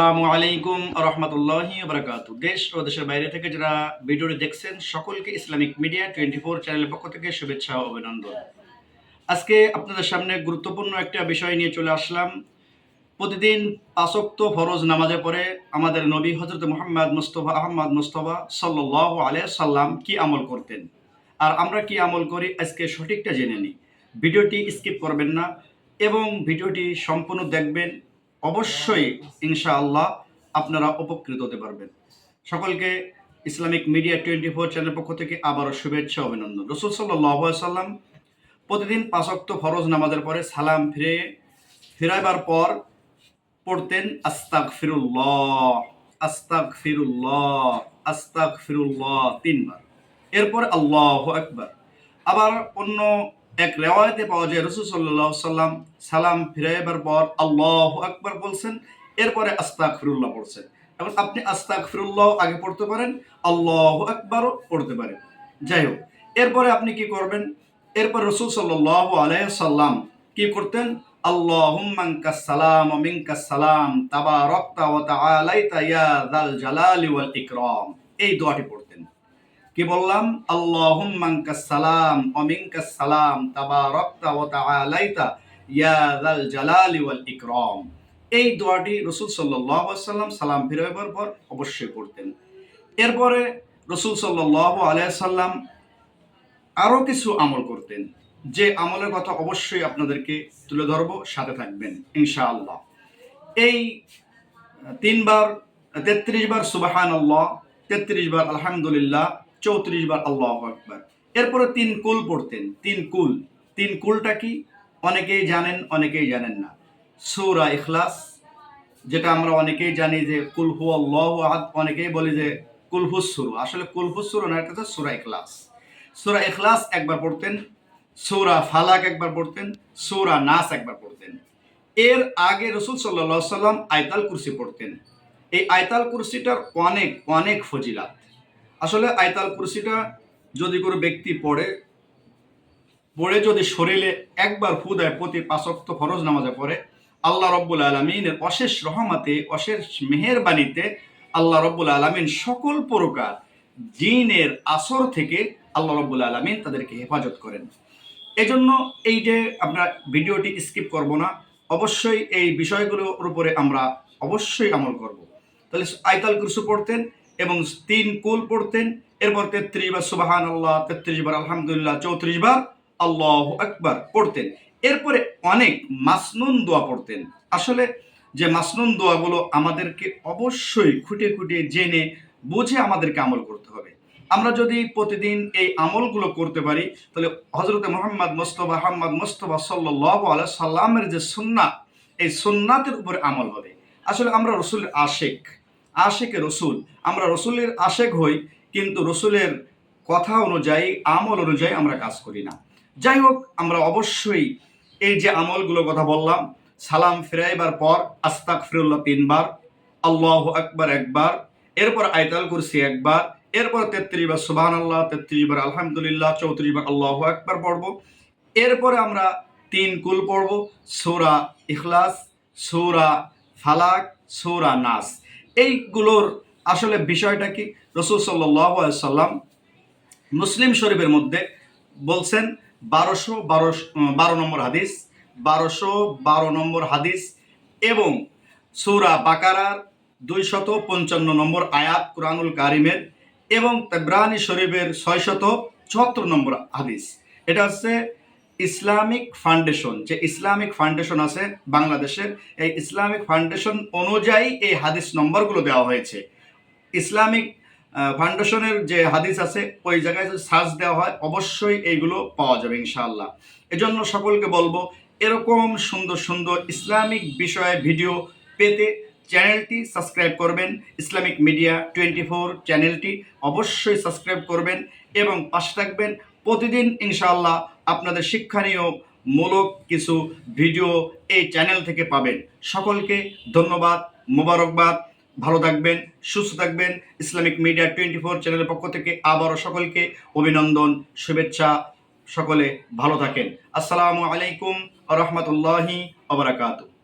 আসসালামু আলাইকুম রহমতুল্লাহি বারাকাতু। দেশ ও দেশের বাইরে থেকে যারা ভিডিওটি দেখছেন সকলকে ইসলামিক মিডিয়া 24 চ্যানেলের পক্ষ থেকে শুভেচ্ছা ও অভিনন্দন। আজকে আপনাদের সামনে গুরুত্বপূর্ণ একটা বিষয় নিয়ে চলে আসলাম। প্রতিদিন ৫ ওয়াক্ত ফরজ নামাজের পরে আমাদের নবী হযরত মুহাম্মদ মুস্তাফা আহমদ মুস্তাফা সাল্লাল্লাহু আলাইহি সাল্লাম কি আমল করতেন আর আমরা কি আমল করি, আজকে সঠিকটা জেনে নিই। ভিডিওটি স্কিপ করবেন না এবং ভিডিওটি সম্পূর্ণ দেখবেন। অবশ্যই ইনশাআল্লাহ আপনারা উপকৃত হতে পারবেন। সকলকে ইসলামিক মিডিয়া 24 চ্যানেলের পক্ষ থেকে আবারও শুভেচ্ছা অভিনন্দন। রাসূল সাল্লাল্লাহু আলাইহি সাল্লাম প্রতিদিন ৫ ওয়াক্ত ফরজ নামাজের পরে সালাম ফিরাইবার পর পড়তেন আস্তাগফিরুল্লাহ, আস্তাগফিরুল্লাহ, আস্তাগফিরুল্লাহ ৩ বার। এরপর আল্লাহু আকবার। আবার অন্য এক রিওয়ায়াতে পাওয়া যায় রাসূল সাল্লাল্লাহু আলাইহি সাল্লাম সালাম ফিরাইবার পর আল্লাহু আকবার বলছেন, এরপরে আস্তাগফিরুল্লাহ পড়ছেন। এখন আপনি আস্তাগফিরুল্লাহ আগে পড়তে পারেন, আল্লাহু আকবারও পড়তে পারেন। যাই হোক, এরপরে আপনি কি করবেন? এরপর রাসূল সাল্লাল্লাহু আলাইহি সাল্লাম কি করতেন? আল্লাহুম্মা আনকাস সালাম ওয়া মিনকাস সালাম তাবারাকতা ওয়া তাআলাইতা ইয়া যাল জালালি ওয়াল ইকরাম। এই দোয়াটি পড়তেন। কি বললাম? আল্লাহুম্মা আনকাস সালাম ওয়া মিনকাস সালাম তাবারাকতা ওয়া তাআলাইতা ইয়া যাল জালালি ওয়াল ইকরাম। এই দোয়াটি রাসূল সাল্লাল্লাহু আলাইহি সাল্লাম সালাম ফিরাইবার পর অবশ্যই পড়তেন। এরপরে রাসূল সাল্লাল্লাহু আলাইহি সাল্লাম আরো কিছু আমল করতেন, যে আমলের কথা অবশ্যই আপনাদেরকে তুলে ধরব, সাথে থাকবেন ইনশাআল্লাহ। এই ৩ বার ৩৩ বার সুবহানাল্লাহ, ৩৩ বার আলহামদুলিল্লাহ, ৩৪ বার আল্লাহু আকবার। এরপরে ৩ কুল পড়তেন। ৩ কুল। ৩ কুলটা কি? অনেকেই জানেন, অনেকেই জানেন না। সূরা ইখলাস, যেটা আমরা অনেকেই জানি যে কুল হুয়াল্লাহু আহাদ, অনেকেই বলি যে কুল হুস সূরা। আসলে কুল হুস সূরা না, এটা হচ্ছে সূরা ইখলাস। সূরা ইখলাস একবার পড়তেন, সূরা ফালাক একবার পড়তেন, সূরা নাস একবার পড়তেন। এর আগে রাসূল সাল্লাল্লাহু আলাইহি সাল্লাম আয়াতুল কুরসি পড়তেন। এই আয়াতুল কুরসিটার অনেক অনেক ফজিলাত। আসলে আয়াতুল কুরসিটা যদি কোনো ব্যক্তি পড়ে যদি শরীরে একবার ফু দেয় প্রতি ৫ ওয়াক্ত ফরজ নামাজে পড়ে, আল্লাহ রাব্বুল আলামিনের অশেষ রহমতে, অশেষ মেহেরবানিতে আল্লাহ রাব্বুল আলামিন সকল প্রকার জিনের আসর থেকে আল্লাহ রাব্বুল আলামিন তাদেরকে হেফাজত করেন। এজন্য এই যে আমরা ভিডিওটি স্কিপ করব না, অবশ্যই এই বিষয়গুলোর উপরে আমরা অবশ্যই আমল করব। তাহলে আয়াতুল কুরসি পড়তেন এবং ৩ কুল পড়তেন। এরপর ৩৩ বার সুবহানাল্লাহ, ৩৩ বার আলহামদুলিল্লাহ, ৩৪ বার আল্লাহু আকবার পড়তেন। এরপরে অনেক মাসনুন দোয়া পড়তেন। আসলে যে মাসনুন দোয়াগুলো আমাদেরকে অবশ্যই খুঁটে খুঁটে জেনে বুঝে আমাদেরকে আমল করতে হবে। আমরা যদি প্রতিদিন এই আমলগুলো করতে পারি, তাহলে হযরত মুহাম্মদ মুস্তাফা সাল্লাল্লাহু আলাইহি সাল্লামের যে সুন্নাত, এই সুন্নাতের উপরে আমল হবে। আসলে আমরা রাসূলের আশিকে রাসূল। আমরা রাসূলের আশিক হই, কিন্তু রাসূলের কথা অনুযায়ী, আমল অনুযায়ী আমরা কাজ করি না। যাই হোক, আমরা অবশ্যই এই যে আমলগুলোর কথা বললাম, সালাম ফিরাইবার পর আস্তাগফিরুল্লাহ ৩ বার, আল্লাহু আকবার ১ বার, এরপর আয়াতুল কুরসি ১ বার, এরপর ৩৩ বার সুবহানাল্লাহ, ৩৩ বার আলহামদুলিল্লাহ, ৩৪ বার আল্লাহু আকবার পড়ব। এরপরে আমরা ৩ কুল পড়ব, সূরা ইখলাস, সূরা ফালাক, সূরা নাস। এইগুলোর আসলে বিষয়টা কি? রাসূল সাল্লাল্লাহু আলাইহি সাল্লাম মুসলিম শরীফের মধ্যে বলছেন ১২১২ নম্বর হাদিস, ১২১২ নম্বর হাদিস এবং সূরা বাকারার ২৫৫ নম্বর আয়াত কুরআনুল কারিমের এবং তাবরানী শরীফের ৬৭৪ নম্বর হাদিস। এটা হচ্ছে ইসলামিক ফাউন্ডেশন, যে ইসলামিক ফাউন্ডেশন আছে বাংলাদেশের, এই ইসলামিক ফাউন্ডেশন অনুযায়ী এই হাদিস নম্বরগুলো দেওয়া হয়েছে। ইসলামিক ফাউন্ডেশনের যে হাদিস আছে ওই জায়গায় যদি সার্চ দেওয়া হয় অবশ্যই এইগুলো পাওয়া যাবে ইনশাআল্লাহ। এজন্য সকলকে বলবো, এরকম সুন্দর সুন্দর ইসলামিক বিষয়ে ভিডিও পেতে চ্যানেলটি সাবস্ক্রাইব করবেন। ইসলামিক মিডিয়া 24 চ্যানেলটি অবশ্যই সাবস্ক্রাইব করবেন এবং পাশে থাকবেন। প্রতিদিন ইনশাআল্লাহ আপনাদের শিক্ষণীয় মূলক কিছু ভিডিও এই চ্যানেল থেকে পাবেন। সকলকে ধন্যবাদ, মোবারকবাদ। ভালো থাকবেন, সুস্থ থাকবেন। ইসলামিক মিডিয়া 24 চ্যানেলের পক্ষ থেকে আবারও সকলকে অভিনন্দন, শুভেচ্ছা। সকলে ভালো থাকেন। আসসালামু আলাইকুম ওয়া রাহমাতুল্লাহি ওয়া বারাকাতুহু।